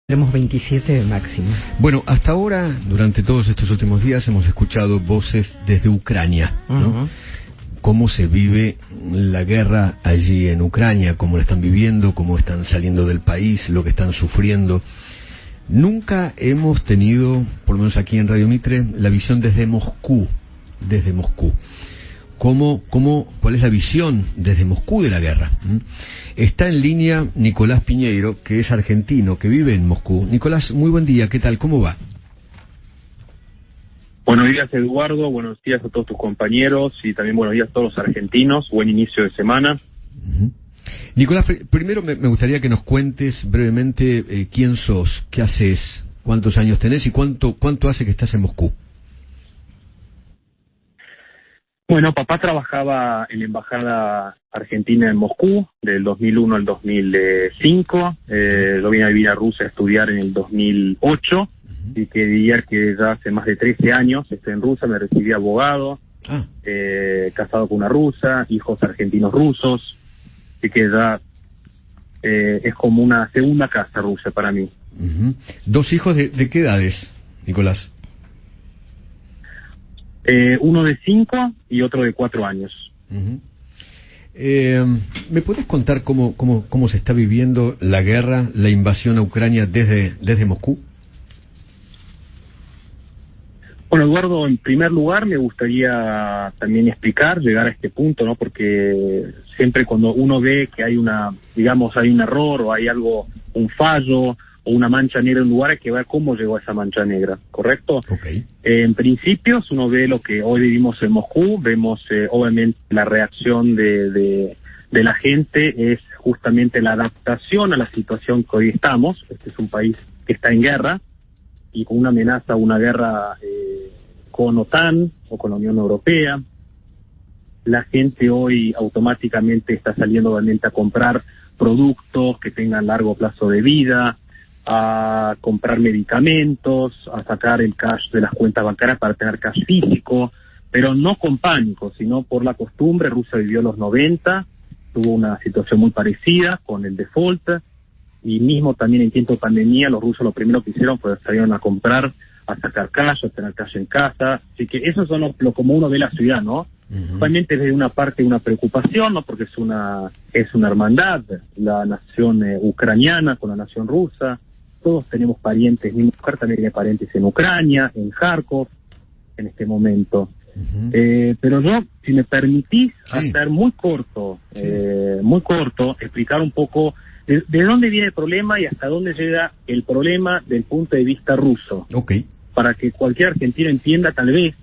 Tenemos 27 de máxima. Bueno, hasta ahora, durante todos estos últimos días, hemos escuchado voces desde Ucrania, ¿no? Cómo se vive la guerra allí en Ucrania, cómo la están viviendo, cómo están saliendo del país, lo que están sufriendo. Nunca hemos tenido, por lo menos aquí en Radio Mitre, la visión desde Moscú. ¿Cuál es la visión desde Moscú de la guerra? Está en línea Nicolás Piñeiro, que es argentino, que vive en Moscú. Nicolás, muy buen día, ¿qué tal? ¿Cómo va? Buenos días, Eduardo, buenos días a todos tus compañeros y también buenos días a todos los argentinos. Buen inicio de semana. Nicolás, primero me gustaría que nos cuentes brevemente quién sos, qué haces, cuántos años tenés y cuánto hace que estás en Moscú. Bueno, papá trabajaba en la embajada argentina en Moscú del 2001 al 2005. Yo vine a vivir a Rusia a estudiar en el 2008 y que diría que ya hace más de 13 años estoy en Rusia, me recibí abogado, casado con una rusa, hijos argentinos rusos, así que ya es como una segunda casa Rusia para mí. ¿Dos hijos de qué edades, Nicolás? Uno de 5 y otro de 4 años. ¿Me puedes contar cómo se está viviendo la guerra, la invasión a Ucrania desde Moscú? Bueno, Eduardo, en primer lugar me gustaría también llegar a este punto, ¿no? Porque siempre cuando uno ve que hay un error o hay un fallo o una mancha negra en un lugar, hay que ver cómo llegó a esa mancha negra, ¿correcto? Okay. En principio, si uno ve lo que hoy vivimos en Moscú, vemos obviamente la reacción de la gente es justamente la adaptación a la situación que hoy estamos. Este es un país que está en guerra y con una amenaza, una guerra con OTAN o con la Unión Europea. La gente hoy automáticamente está saliendo obviamente a comprar productos que tengan largo plazo de vida, a comprar medicamentos, a sacar el cash de las cuentas bancarias para tener cash físico, pero no con pánico, sino por la costumbre. Rusia vivió los 90, tuvo una situación muy parecida con el default, y mismo también en tiempo de pandemia los rusos lo primero que hicieron fue salieron a comprar, a sacar cash, a tener cash en casa. Así que eso es lo como uno ve la ciudad, ¿no? Realmente desde una parte una preocupación, ¿no? Porque es una hermandad, la nación ucraniana con la nación rusa. Todos tenemos parientes, mi mujer también tiene parientes en Ucrania, en Kharkov, en este momento. Pero yo, si me permitís, hacer muy corto, explicar un poco de dónde viene el problema y hasta dónde llega el problema del punto de vista ruso. Okay. Para que cualquier argentino entienda tal vez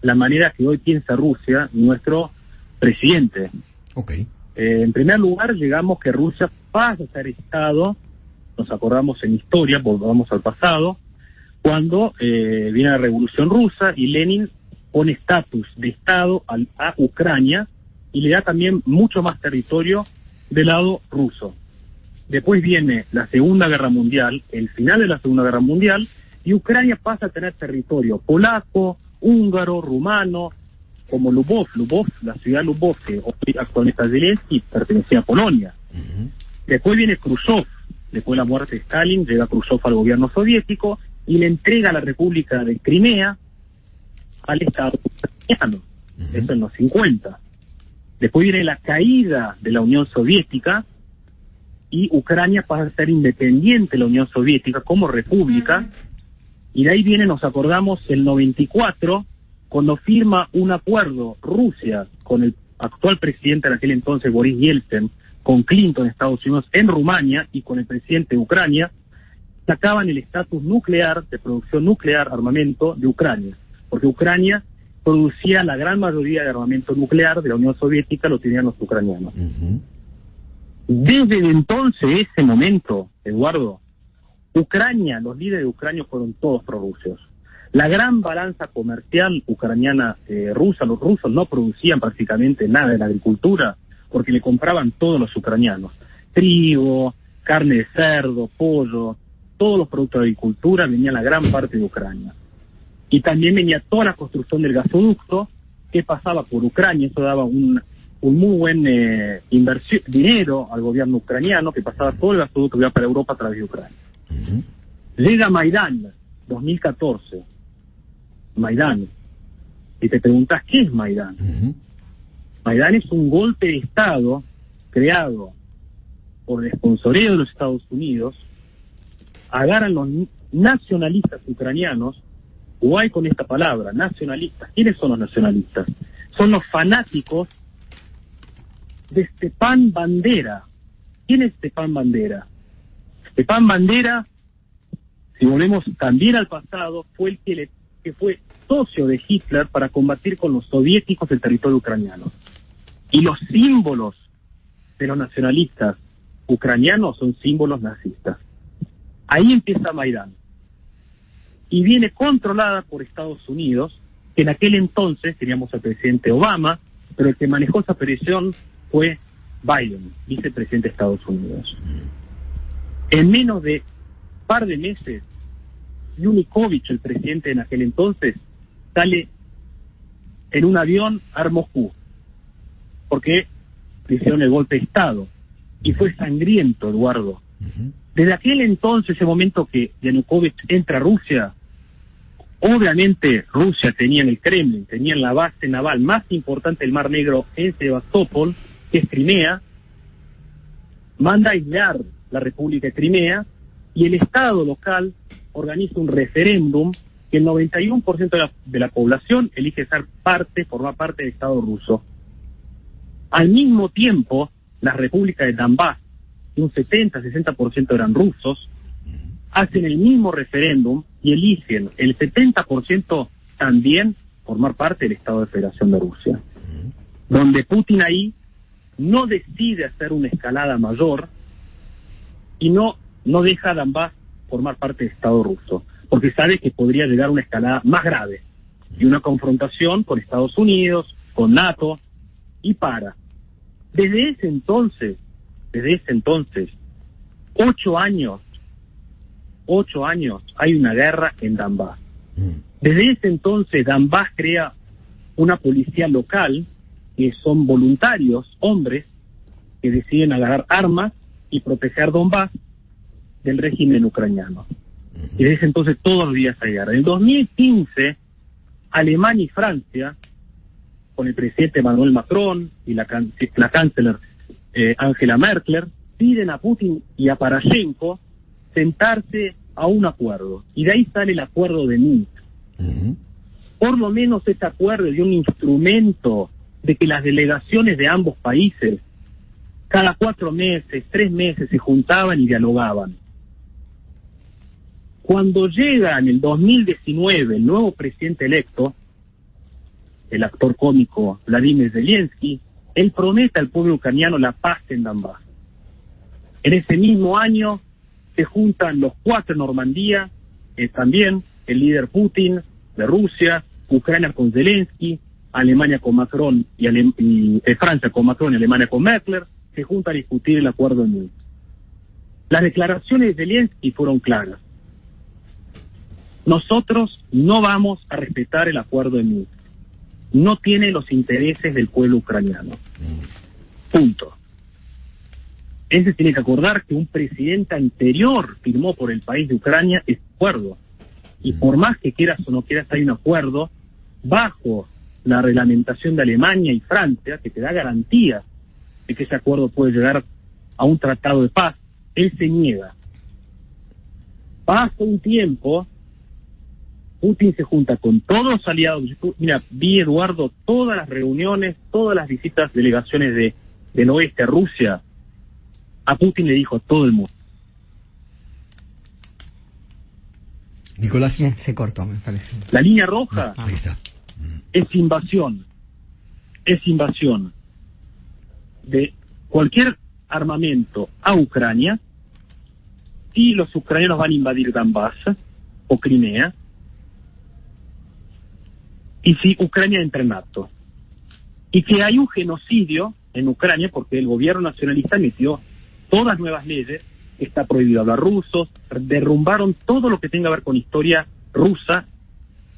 la manera que hoy piensa Rusia, nuestro presidente. Okay. En primer lugar, llegamos que Rusia pasa a ser Estado. Nos acordamos en historia, volvamos al pasado, cuando viene la Revolución Rusa y Lenin pone estatus de Estado a Ucrania y le da también mucho más territorio del lado ruso. Después viene la Segunda Guerra Mundial, el final de la Segunda Guerra Mundial, y Ucrania pasa a tener territorio polaco, húngaro, rumano, como Lubov, la ciudad de Lubov, que hoy actualmente es Zelensky, pertenecía a Polonia. Después viene Khrushchev. Después de la muerte de Stalin, llega Khrushchev al gobierno soviético y le entrega la República de Crimea al Estado ucraniano. Eso en los 50. Después viene la caída de la Unión Soviética y Ucrania pasa a ser independiente de la Unión Soviética como república. Y de ahí viene, nos acordamos, el 94, cuando firma un acuerdo Rusia con el actual presidente de aquel entonces, Boris Yeltsin, con Clinton en Estados Unidos, en Rumania, y con el presidente de Ucrania, sacaban el estatus nuclear, de producción nuclear, armamento, de Ucrania. Porque Ucrania producía la gran mayoría de armamento nuclear de la Unión Soviética, lo tenían los ucranianos. Desde entonces, ese momento, Eduardo, Ucrania, los líderes de Ucrania fueron todos prorrusios. La gran balanza comercial ucraniana-rusa, los rusos no producían prácticamente nada de la agricultura, porque le compraban todos los ucranianos. Trigo, carne de cerdo, pollo, todos los productos de agricultura venían la gran parte de Ucrania. Y también venía toda la construcción del gasoducto que pasaba por Ucrania. Eso daba un muy buen dinero al gobierno ucraniano, que pasaba todo el gasoducto que iba para Europa a través de Ucrania. Llega Maidán, 2014. Maidán. Y te preguntas, ¿qué es Maidán? Maidán es un golpe de Estado creado por el sponsoreo de los Estados Unidos. Agarran los nacionalistas ucranianos, o hay con esta palabra, nacionalistas. ¿Quiénes son los nacionalistas? Son los fanáticos de Stepan Bandera. ¿Quién es Stepan Bandera? Stepan Bandera, si volvemos también al pasado, fue el que fue socio de Hitler para combatir con los soviéticos el territorio ucraniano. Y los símbolos de los nacionalistas ucranianos son símbolos nazistas. Ahí empieza Maidán. Y viene controlada por Estados Unidos, que en aquel entonces teníamos al presidente Obama, pero el que manejó esa presión fue Biden, vicepresidente de Estados Unidos. En menos de un par de meses, Yanukovych, el presidente en aquel entonces, sale en un avión a Moscú, porque le hicieron el golpe de Estado. Y fue sangriento, Eduardo. Desde aquel entonces, ese momento que Yanukovych entra a Rusia, obviamente Rusia tenía en el Kremlin, tenía en la base naval más importante del Mar Negro en Sebastopol, que es Crimea, manda a aislar la República de Crimea, y el Estado local organiza un referéndum que el 91% de la población elige formar parte del Estado ruso. Al mismo tiempo, las repúblicas de Donbass, que un 70-60% eran rusos, hacen el mismo referéndum y eligen el 70% también formar parte del Estado de Federación de Rusia, donde Putin ahí no decide hacer una escalada mayor y no deja a Donbass formar parte del Estado ruso, porque sabe que podría llegar a una escalada más grave y una confrontación con Estados Unidos, con NATO, y para. Desde ese entonces, 8 años, hay una guerra en Donbass. Desde ese entonces, Donbass crea una policía local, que son voluntarios, hombres, que deciden agarrar armas y proteger Donbass del régimen ucraniano. Y desde ese entonces todos los días hay guerra. En 2015, Alemania y Francia, con el presidente Emmanuel Macron y la canciller Angela Merkel, piden a Putin y a Poroshenko sentarse a un acuerdo. Y de ahí sale el acuerdo de Minsk. Por lo menos ese acuerdo es un instrumento de que las delegaciones de ambos países cada 4 meses, 3 meses se juntaban y dialogaban. Cuando llega en el 2019 el nuevo presidente electo, el actor cómico Vladimir Zelensky, él promete al pueblo ucraniano la paz en Donbass. En ese mismo año se juntan los 4 en Normandía, también el líder Putin de Rusia, Ucrania con Zelensky, Alemania con Macron y Francia con Macron y Alemania con Merkel, se juntan a discutir el acuerdo de Minsk. Las declaraciones de Zelensky fueron claras. Nosotros no vamos a respetar el acuerdo de Minsk. No tiene los intereses del pueblo ucraniano. Punto. Él se tiene que acordar que un presidente anterior firmó por el país de Ucrania ese acuerdo. Y por más que quieras o no quieras, hay un acuerdo bajo la reglamentación de Alemania y Francia que te da garantía de que ese acuerdo puede llegar a un tratado de paz. Él se niega. Pasa un tiempo, Putin se junta con todos los aliados. Mira, vi, Eduardo, todas las reuniones, todas las visitas, delegaciones del oeste a Rusia. A Putin le dijo a todo el mundo. Nicolás. Se cortó, me parece. La línea roja Ahí está. es invasión. Es invasión de cualquier armamento a Ucrania si los ucranianos van a invadir Donbass o Crimea y si Ucrania entra en NATO. Y que hay un genocidio en Ucrania porque el gobierno nacionalista emitió todas nuevas leyes, está prohibido hablar rusos, derrumbaron todo lo que tenga que ver con historia rusa,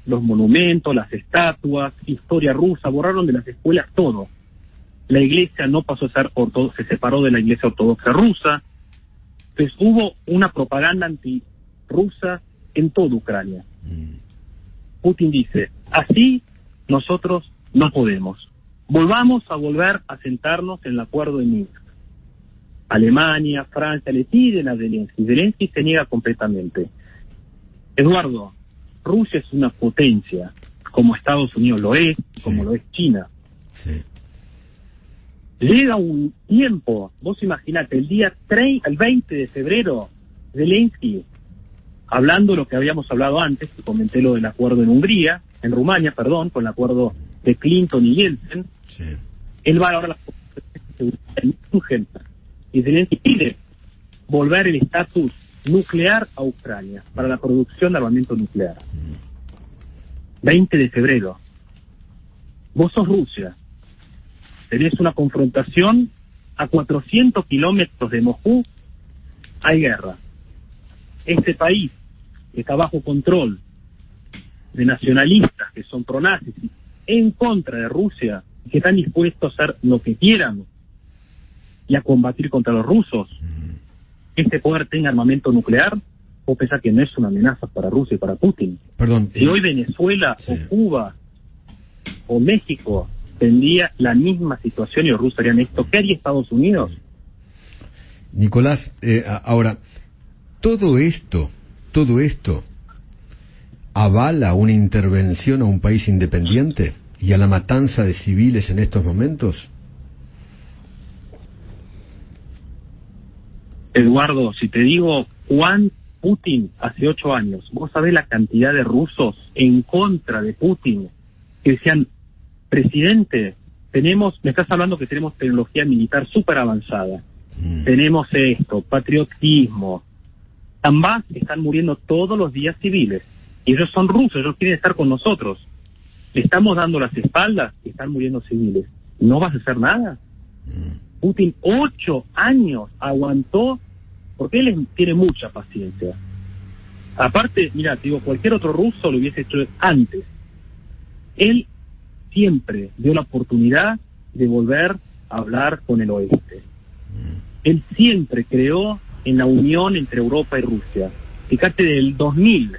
los monumentos, las estatuas, historia rusa, borraron de las escuelas todo. La iglesia no pasó a ser ortodoxa, se separó de la iglesia ortodoxa rusa. Entonces hubo una propaganda rusa en toda Ucrania. Putin dice, así nosotros no podemos. Volver a sentarnos en el acuerdo de Minsk. Alemania, Francia le piden a Zelensky. Zelensky se niega completamente. Eduardo, Rusia es una potencia, como Estados Unidos lo es, como lo es China. Sí. Llega un tiempo, vos imaginate, el 20 de febrero, Zelensky, hablando lo que habíamos hablado antes, que comenté lo del acuerdo en Rumania, con el acuerdo de Clinton y Yeltsin, Sí. él va ahora a las München, y Zelensky pide volver el estatus nuclear a Ucrania para la producción de armamento nuclear. 20 de febrero. Vos sos Rusia. Tenés una confrontación a 400 kilómetros de Moscú. Hay guerra. Este país que está bajo control de nacionalistas que son pronazis en contra de Rusia, que están dispuestos a hacer lo que quieran y a combatir contra los rusos, este poder tenga armamento nuclear, vos pensás que no es una amenaza para Rusia y para Putin. Perdón. Si hoy Venezuela Sí. o Cuba o México tendría la misma situación y los rusos harían esto, ¿qué haría Estados Unidos? Nicolás, ahora, todo esto avala una intervención a un país independiente y a la matanza de civiles en estos momentos. Eduardo, si te digo Juan Putin hace 8 años, vos sabés la cantidad de rusos en contra de Putin que decían, presidente, me estás hablando que tenemos tecnología militar súper avanzada, tenemos esto, patriotismo. Ambas están muriendo todos los días civiles, y ellos son rusos, ellos quieren estar con nosotros. Le estamos dando las espaldas y están muriendo civiles. ¿No vas a hacer nada? Putin 8 años aguantó, porque él tiene mucha paciencia. Aparte, mira, te digo, cualquier otro ruso lo hubiese hecho antes. Él siempre dio la oportunidad de volver a hablar con el oeste. Él siempre creó en la unión entre Europa y Rusia. Fíjate, del 2000,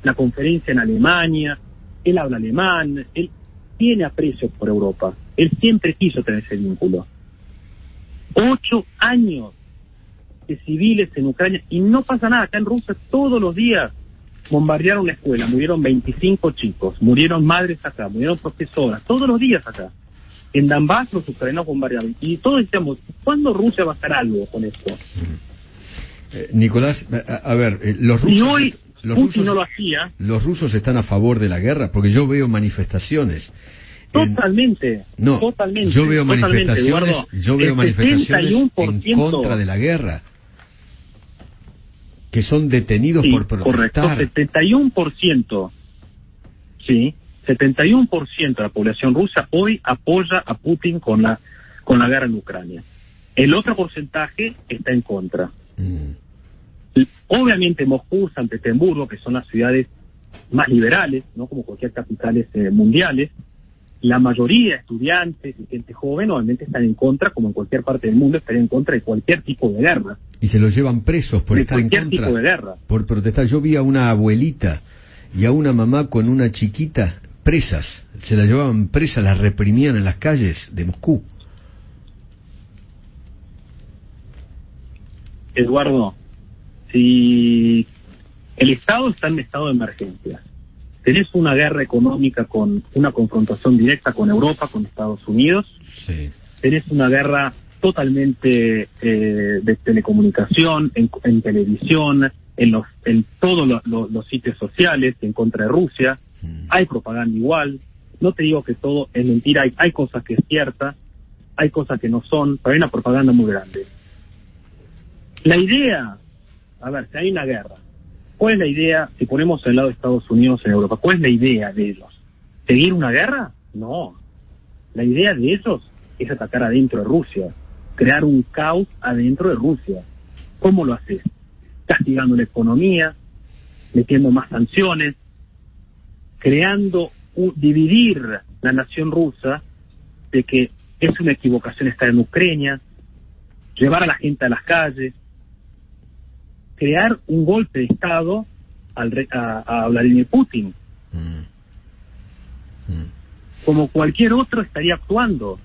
la conferencia en Alemania, él habla alemán, él tiene aprecio por Europa. Él siempre quiso tener ese vínculo. 8 años de civiles en Ucrania y no pasa nada. Acá en Rusia todos los días bombardearon la escuela, murieron 25 chicos, murieron madres acá, murieron profesoras, todos los días acá. En Donbass los ucranianos bombardearon. Y todos decíamos, ¿cuándo Rusia va a hacer algo con esto? Nicolás, a ver, los rusos... Y hoy los Putin rusos, no lo hacía. ¿Los rusos están a favor de la guerra? Porque yo veo manifestaciones. Totalmente. Totalmente. Yo veo manifestaciones, Eduardo, en contra de la guerra, que son detenidos por protestar. Correcto, 71%. Sí, 71% de la población rusa hoy apoya a Putin con la guerra en Ucrania. El otro porcentaje está en contra. Obviamente Moscú, San Petersburgo, que son las ciudades más liberales, no como cualquier capitales mundiales, la mayoría de estudiantes y gente joven obviamente están en contra, como en cualquier parte del mundo, están en contra de cualquier tipo de guerra. Y se los llevan presos por estar en contra, tipo de guerra, por protestar. Yo vi a una abuelita y a una mamá con una chiquita presas, se las llevaban presas, las reprimían en las calles de Moscú. Eduardo, si el Estado está en estado de emergencia, tenés una guerra económica con una confrontación directa con Europa, con Estados Unidos, sí. Tenés una guerra totalmente de telecomunicación, en televisión, en todos los sitios sociales en contra de Rusia, hay propaganda igual, no te digo que todo es mentira, hay cosas que es cierta, hay cosas que no son, pero hay una propaganda muy grande. La idea, a ver, si hay una guerra, ¿cuál es la idea, si ponemos al lado de Estados Unidos en Europa, cuál es la idea de ellos? ¿Seguir una guerra? No. La idea de ellos es atacar adentro de Rusia, crear un caos adentro de Rusia. ¿Cómo lo haces? Castigando la economía, metiendo más sanciones, dividir la nación rusa, de que es una equivocación estar en Ucrania, llevar a la gente a las calles, crear un golpe de Estado a Vladimir Putin. Como cualquier otro estaría actuando.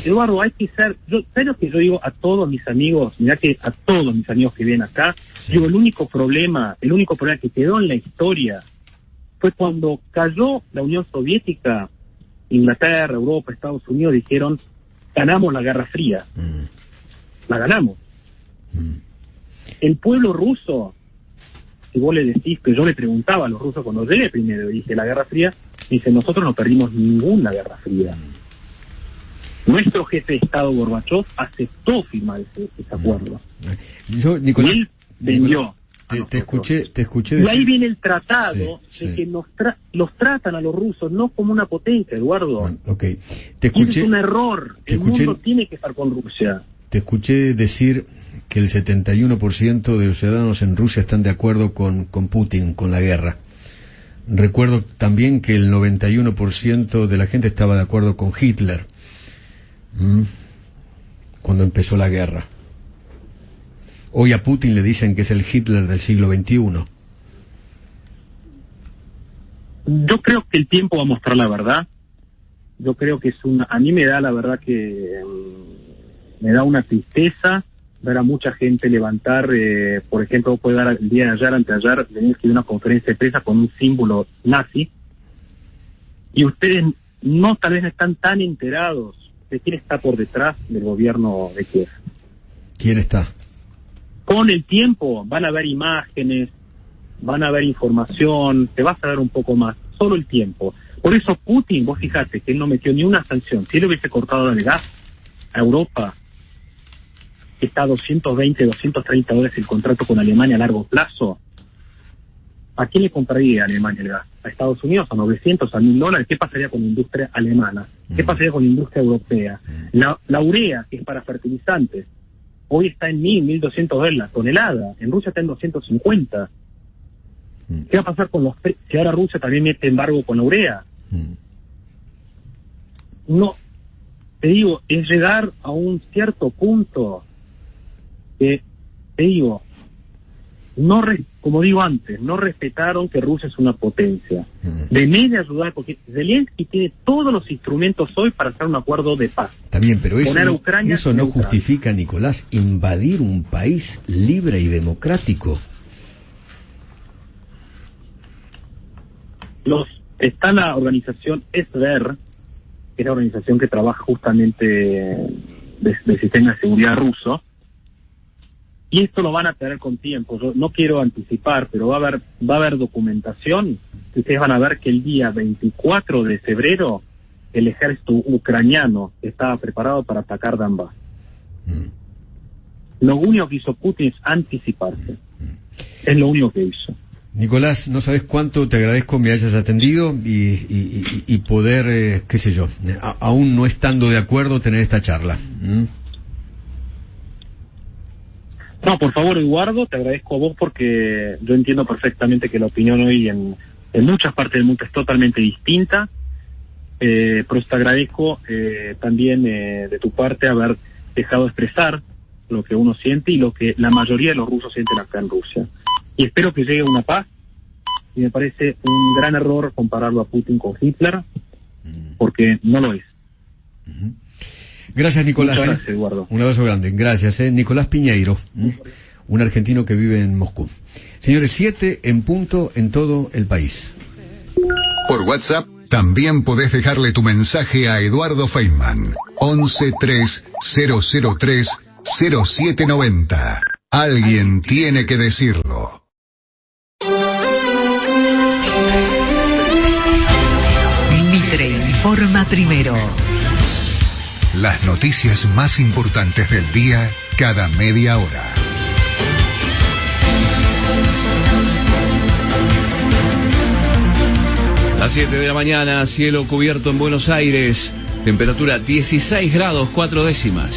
Eduardo, hay que ser, ¿sabes lo que yo digo a todos mis amigos? Mirá que a todos mis amigos que vienen acá, digo, el único problema que quedó en la historia fue cuando cayó la Unión Soviética, Inglaterra, Europa, Estados Unidos dijeron, ganamos la Guerra Fría. La ganamos. El pueblo ruso, si vos le decís, que yo le preguntaba a los rusos cuando llegué primero y dije la Guerra Fría, dice, nosotros no perdimos ninguna Guerra Fría. Nuestro jefe de Estado, Gorbachev, aceptó firmar ese acuerdo. Nicolás, y él vendió. Te escuché decir... Y ahí viene el tratado de que los tratan a los rusos no como una potencia, Eduardo. Okay. Y es un error. El mundo tiene que estar con Rusia. Te escuché decir que el 71% de los ciudadanos en Rusia están de acuerdo con Putin, con la guerra. Recuerdo también que el 91% de la gente estaba de acuerdo con Hitler cuando empezó la guerra. Hoy a Putin le dicen que es el Hitler del siglo XXI. Yo creo que el tiempo va a mostrar la verdad. Yo creo que a mí me da la verdad que me da una tristeza ver a mucha gente levantar, por ejemplo, puede dar el día de ayer, anteayer, tener que ir a una conferencia de prensa con un símbolo nazi, y ustedes tal vez no están tan enterados de quién está por detrás del gobierno de Kiev. ¿Quién está? Con el tiempo van a ver imágenes, van a ver información, te vas a ver un poco más, solo el tiempo. Por eso Putin, vos fijate que él no metió ni una sanción. Si él hubiese cortado el gas a Europa, que está a 220, 230 dólares el contrato con Alemania a largo plazo, ¿a quién le compraría Alemania el gas? ¿A Estados Unidos? ¿A 900, a 1000 dólares? ¿Qué pasaría con la industria alemana? ¿Qué pasaría con la industria europea? La urea, que es para fertilizantes, hoy está en 1.200 dólares la tonelada. En Rusia está en 250. ¿Qué va a pasar con si ahora Rusia también mete embargo con la urea? No, te digo, es llegar a un cierto punto que, te digo, como digo antes, no respetaron que Rusia es una potencia. Deben de ayudar, porque Zelensky tiene todos los instrumentos hoy para hacer un acuerdo de paz. También, pero eso no neutral. justifica, Nicolás, invadir un país libre y democrático. Está la organización SVR, que es la organización que trabaja justamente del sistema de seguridad ruso, y esto lo van a tener con tiempo. Yo no quiero anticipar, pero va a haber documentación, que ustedes van a ver que el día 24 de febrero el ejército ucraniano estaba preparado para atacar Donbass. Lo único que hizo Putin es anticiparse. Es lo único que hizo. Nicolás, no sabes cuánto te agradezco me hayas atendido y poder, qué sé yo, aún no estando de acuerdo, tener esta charla. No, por favor, Eduardo, te agradezco a vos porque yo entiendo perfectamente que la opinión hoy en muchas partes del mundo es totalmente distinta, pero te agradezco también de tu parte haber dejado expresar lo que uno siente y lo que la mayoría de los rusos sienten acá en Rusia. Y espero que llegue una paz, y me parece un gran error compararlo a Putin con Hitler, porque no lo es. Gracias, Nicolás. Muchas gracias, Eduardo. Un abrazo grande. Gracias. Nicolás Piñeiro, un argentino que vive en Moscú. Señores, 7 en punto en todo el país. Por WhatsApp también podés dejarle tu mensaje a Eduardo Feynman. 1130030790. Alguien tiene que decirlo. Mitre informa primero. Las noticias más importantes del día cada media hora. Las 7 de la mañana, cielo cubierto en Buenos Aires, temperatura 16 grados 4 décimas.